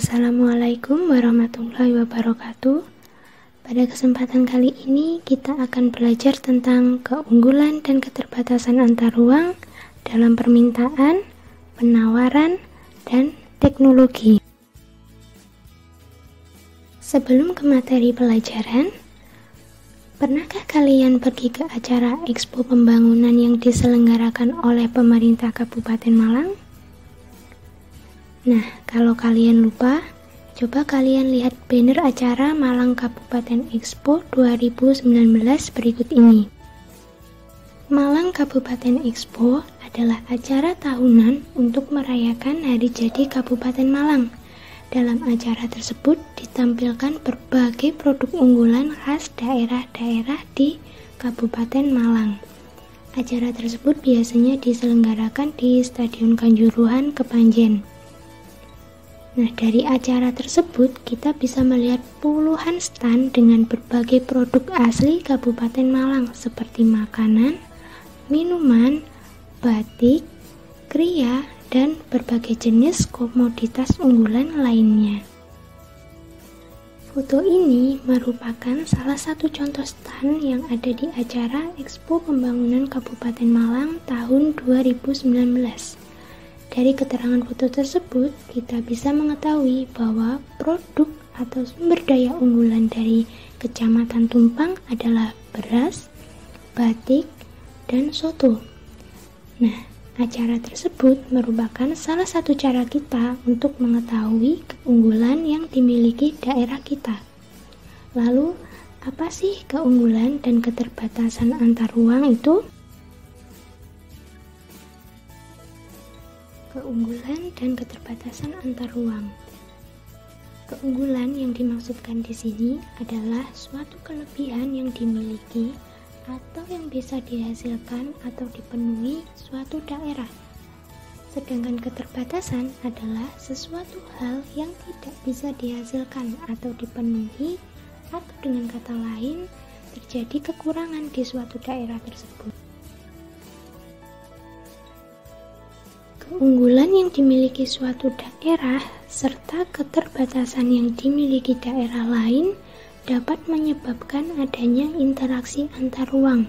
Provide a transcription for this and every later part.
Assalamualaikum warahmatullahi wabarakatuh. Pada kesempatan kali ini kita akan belajar tentang keunggulan dan keterbatasan antar ruang dalam permintaan, penawaran, dan teknologi. Sebelum ke materi pelajaran, pernahkah kalian pergi ke acara Expo Pembangunan yang diselenggarakan oleh pemerintah Kabupaten Malang? Nah, kalau kalian lupa, coba kalian lihat banner acara Malang Kabupaten Expo 2019 berikut ini. Malang Kabupaten Expo adalah acara tahunan untuk merayakan hari jadi Kabupaten Malang. Dalam acara tersebut ditampilkan berbagai produk unggulan khas daerah-daerah di Kabupaten Malang. Acara tersebut biasanya diselenggarakan di Stadion Kanjuruhan, Kepanjen. Nah, dari acara tersebut kita bisa melihat puluhan stand dengan berbagai produk asli Kabupaten Malang seperti makanan, minuman, batik, kriya, dan berbagai jenis komoditas unggulan lainnya. Foto ini merupakan salah satu contoh stand yang ada di acara Expo Pembangunan Kabupaten Malang tahun 2019. Dari keterangan foto tersebut, kita bisa mengetahui bahwa produk atau sumber daya unggulan dari Kecamatan Tumpang adalah beras, batik, dan soto. Nah, acara tersebut merupakan salah satu cara kita untuk mengetahui keunggulan yang dimiliki daerah kita. Lalu, apa sih keunggulan dan keterbatasan antar ruang itu? Keunggulan dan keterbatasan antar ruang. Keunggulan yang dimaksudkan di sini adalah suatu kelebihan yang dimiliki atau yang bisa dihasilkan atau dipenuhi suatu daerah. Sedangkan keterbatasan adalah sesuatu hal yang tidak bisa dihasilkan atau dipenuhi, atau dengan kata lain, terjadi kekurangan di suatu daerah tersebut. Keunggulan yang dimiliki suatu daerah serta keterbatasan yang dimiliki daerah lain dapat menyebabkan adanya interaksi antar ruang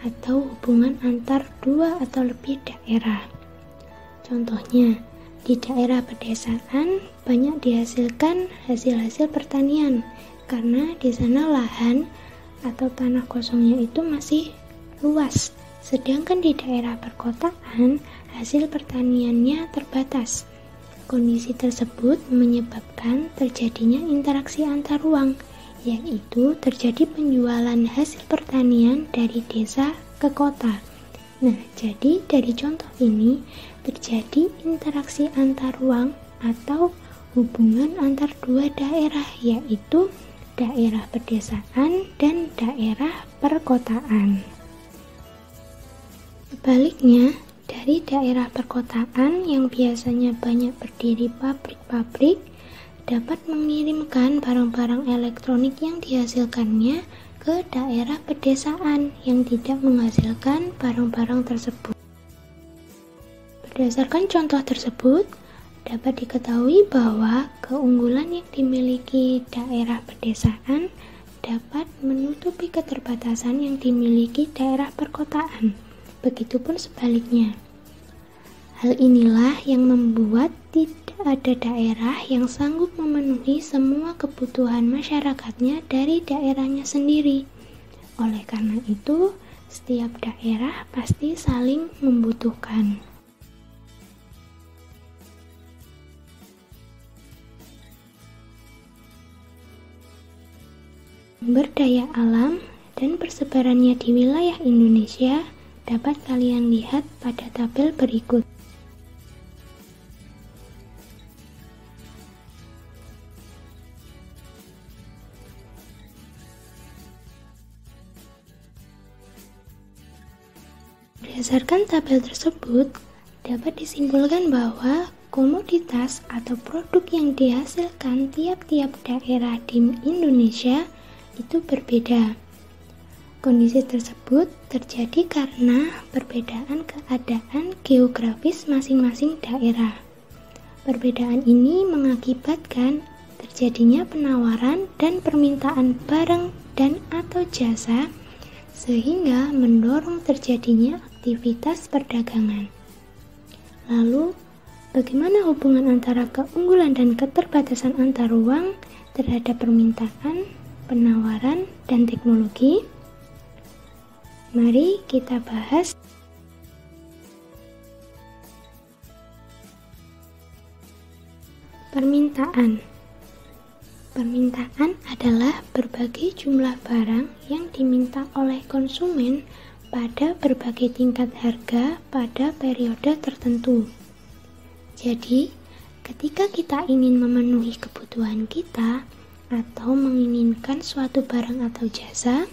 atau hubungan antar dua atau lebih daerah. Contohnya, di daerah pedesaan banyak dihasilkan hasil-hasil pertanian karena di sana lahan atau tanah kosongnya itu masih luas. Sedangkan di daerah perkotaan, hasil pertaniannya terbatas. Kondisi tersebut menyebabkan terjadinya interaksi antar ruang, yaitu terjadi penjualan hasil pertanian dari desa ke kota. Nah, jadi dari contoh ini terjadi interaksi antar ruang atau hubungan antar dua daerah, yaitu daerah pedesaan dan daerah perkotaan. Sebaliknya, dari daerah perkotaan yang biasanya banyak berdiri pabrik-pabrik dapat mengirimkan barang-barang elektronik yang dihasilkannya ke daerah pedesaan yang tidak menghasilkan barang-barang tersebut. Berdasarkan contoh tersebut, dapat diketahui bahwa keunggulan yang dimiliki daerah pedesaan dapat menutupi keterbatasan yang dimiliki daerah perkotaan. Begitupun sebaliknya. Hal inilah yang membuat tidak ada daerah yang sanggup memenuhi semua kebutuhan masyarakatnya dari daerahnya sendiri. Oleh karena itu, setiap daerah pasti saling membutuhkan. Sumber daya alam dan persebarannya di wilayah Indonesia dapat kalian lihat pada tabel berikut. Berdasarkan tabel tersebut, dapat disimpulkan bahwa komoditas atau produk yang dihasilkan tiap-tiap daerah di Indonesia itu berbeda. Kondisi tersebut terjadi karena perbedaan keadaan geografis masing-masing daerah. Perbedaan ini mengakibatkan terjadinya penawaran dan permintaan barang dan atau jasa, sehingga mendorong terjadinya aktivitas perdagangan. Lalu, bagaimana hubungan antara keunggulan dan keterbatasan antar ruang terhadap permintaan, penawaran, dan teknologi? Mari kita bahas. Permintaan. Permintaan adalah berbagai jumlah barang yang diminta oleh konsumen pada berbagai tingkat harga pada periode tertentu. Jadi, ketika kita ingin memenuhi kebutuhan kita atau menginginkan suatu barang atau jasa,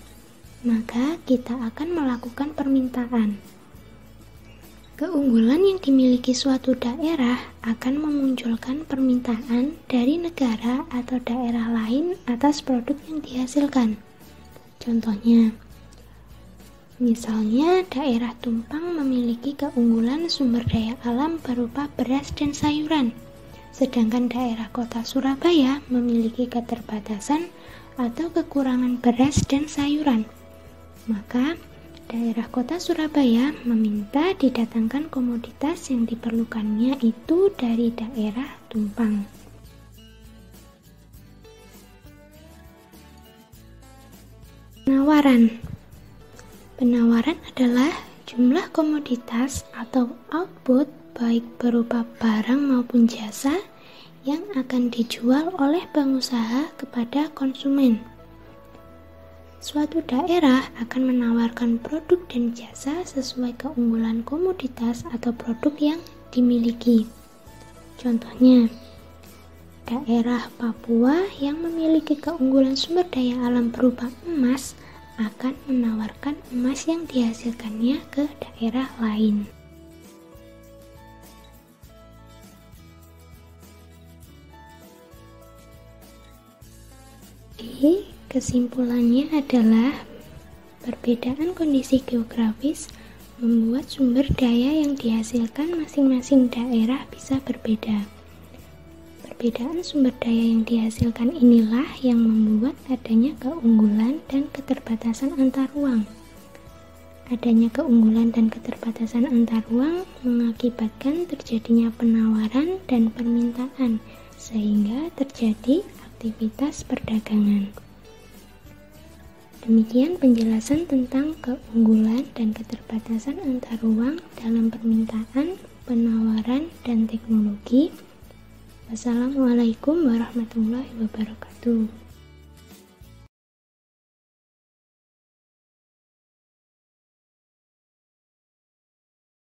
maka kita akan melakukan permintaan. Keunggulan yang dimiliki suatu daerah akan memunculkan permintaan dari negara atau daerah lain atas produk yang dihasilkan. Contohnya, misalnya daerah Tumpang memiliki keunggulan sumber daya alam berupa beras dan sayuran, sedangkan daerah kota Surabaya memiliki keterbatasan atau kekurangan beras dan sayuran. Maka, daerah kota Surabaya meminta didatangkan komoditas yang diperlukannya itu dari daerah Tumpang. Penawaran. Penawaran adalah jumlah komoditas atau output baik berupa barang maupun jasa yang akan dijual oleh pengusaha kepada konsumen. Suatu daerah akan menawarkan produk dan jasa sesuai keunggulan komoditas atau produk yang dimiliki. Contohnya, daerah Papua yang memiliki keunggulan sumber daya alam berupa emas akan menawarkan emas yang dihasilkannya ke daerah lain. Kesimpulannya adalah perbedaan kondisi geografis membuat sumber daya yang dihasilkan masing-masing daerah bisa berbeda. Perbedaan sumber daya yang dihasilkan inilah yang membuat adanya keunggulan dan keterbatasan antar ruang. Adanya keunggulan dan keterbatasan antar ruang mengakibatkan terjadinya penawaran dan permintaan, sehingga terjadi aktivitas perdagangan. Demikian penjelasan tentang keunggulan dan keterbatasan antar ruang dalam permintaan, penawaran, dan teknologi. Wassalamualaikum warahmatullahi wabarakatuh.